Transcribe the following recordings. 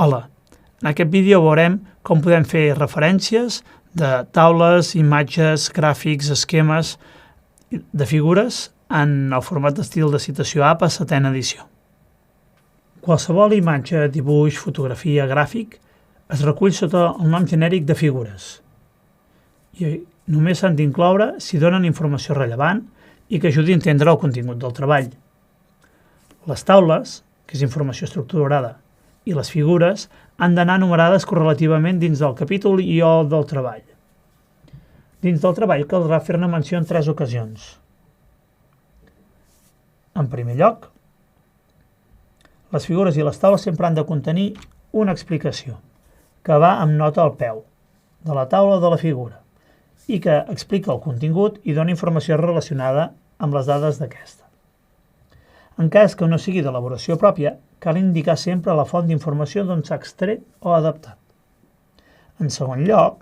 Hola, en aquest vídeo veurem com podem fer referències de taules, imatges, gràfics, esquemes de figures en el format d'estil de citació APA 7a edició. Qualsevol imatge, dibuix, fotografia, gràfic es recull sota el nom genèric de figures i només s'han d'incloure si donen informació rellevant i que ajudi a entendre el contingut del treball. Les taules, que és informació estructurada, i les figures han d'anar numerades correlativament dins del capítol i o del treball. Dins del treball caldrà fer-ne menció en 3 ocasions. En primer lloc, les figures i les taules sempre han de contenir una explicació, que va amb nota al peu, de la taula o de la figura, i que explica el contingut i dona informació relacionada amb les dades d'aquesta. En cas que no sigui d'elaboració pròpia, cal indicar sempre la font d'informació d'on s'ha extret o adaptat. En segon lloc,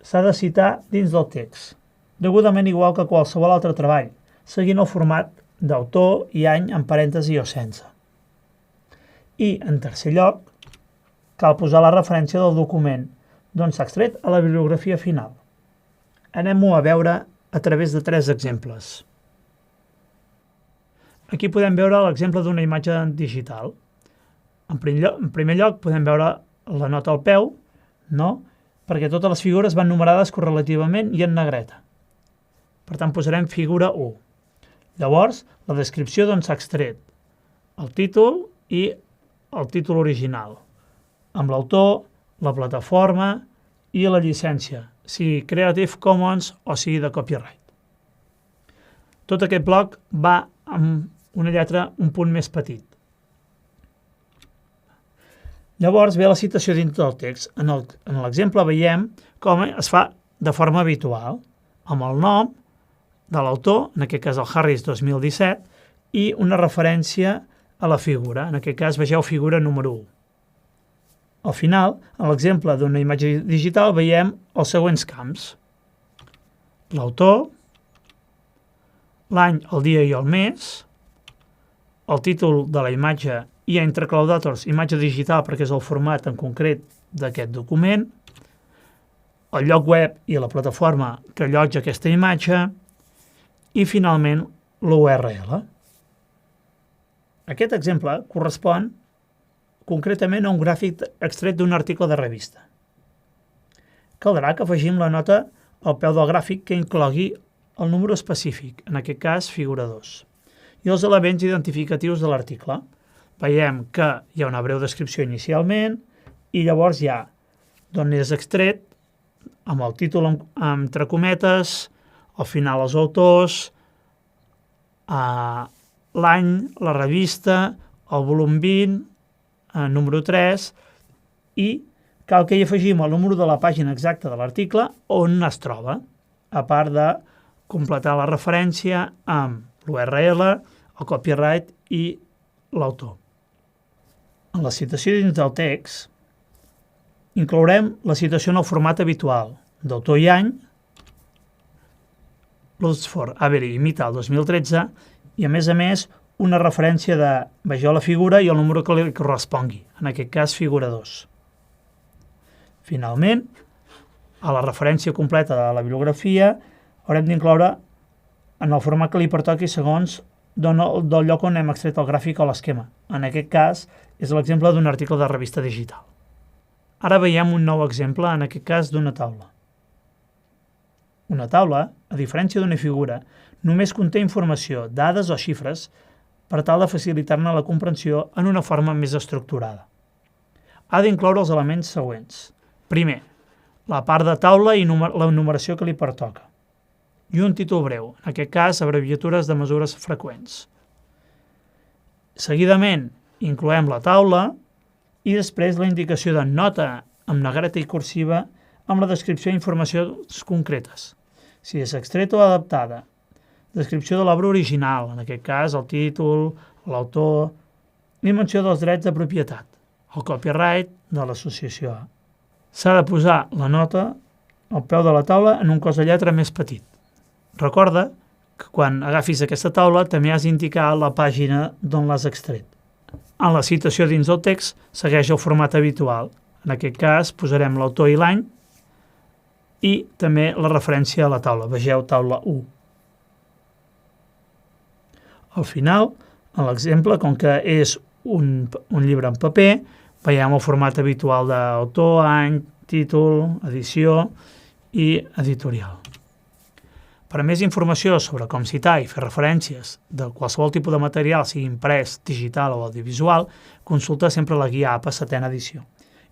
s'ha de citar dins del text, degudament igual que qualsevol altre treball, seguint el format d'autor i any en parèntesi o sense. I, en tercer lloc, cal posar la referència del document d'on s'ha extret a la bibliografia final. Anem-ho a veure a través de 3 exemples. Aquí podem veure l'exemple d'una imatge digital. En primer lloc podem veure la nota al peu, perquè totes les figures van numerades correlativament i en negreta. Per tant, posarem figura 1. Llavors, la descripció d'on s'ha extret, el títol i el títol original, amb l'autor, la plataforma i la llicència, sigui Creative Commons o sigui de copyright. Tot aquest bloc va amb una lletra un punt més petit. Llavors ve la citació dins del text. En l'exemple veiem com es fa de forma habitual, amb el nom de l'autor, en aquest cas el Harris 2017, i una referència a la figura, en aquest cas vegeu figura número 1. Al final, en l'exemple d'una imatge digital, veiem els següents camps. L'autor, l'any, el dia i el mes, el títol de la imatge i entre claudators imatge digital perquè és el format en concret d'aquest document, el lloc web i la plataforma que allotja aquesta imatge i finalment l'URL. Aquest exemple correspon concretament a un gràfic extret d'un article de revista. Caldrà que afegim la nota al peu del gràfic que inclogui el número específic, en aquest cas figura 2. I els elements identificatius de l'article. Veiem que hi ha una breu descripció inicialment i llavors hi ha d'on és extret, amb el títol entre cometes, al final els autors, l'any, la revista, el volum 20, número 3, i cal que hi afegim el número de la pàgina exacta de l'article on es troba, a part de completar la referència amb l'URL, el copyright i l'autor. En la citació dins del text, inclourem la citació en el format habitual d'autor i any, Lutzford, Avery i Mittal 2013, i a més, una referència de vegeu la figura i el número que li correspongui, en aquest cas figura 2. Finalment, a la referència completa de la bibliografia haurem d'incloure en el format que li pertoqui segons del lloc on hem extret el gràfic o l'esquema. En aquest cas, és l'exemple d'un article de revista digital. Ara veiem un nou exemple, en aquest cas d'una taula. Una taula, a diferència d'una figura, només conté informació, dades o xifres per tal de facilitar-ne la comprensió en una forma més estructurada. Ha d'incloure els elements següents. Primer, la part de taula i la numeració que li pertoca. I un títol breu, en aquest cas abreviatures de mesures freqüents. Seguidament, incloem la taula i després la indicació de nota amb negreta i cursiva amb la descripció d'informacions concretes. Si és extreta o adaptada, descripció de l'obra original, en aquest cas el títol, l'autor, i menció dels drets de propietat, el copyright de l'associació. S'ha de posar la nota al peu de la taula en un cos de lletra més petit. Recorda que quan agafis aquesta taula també has d'indicar la pàgina d'on l'has extret. En la citació dins del text segueix el format habitual. En aquest cas posarem l'autor i l'any i també la referència a la taula. Vegeu taula 1. Al final, en l'exemple, com que és un llibre en paper, veiem el format habitual d'autor, any, títol, edició i editorial. Per a més informació sobre com citar i fer referències de qualsevol tipus de material, sigui imprès, digital o audiovisual, consulta sempre la guia APA 7a edició.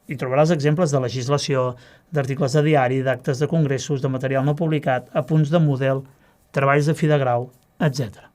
Hi trobaràs exemples de legislació, d'articles de diari, d'actes de congressos, de material no publicat, apunts de model, treballs de fi de grau, etc.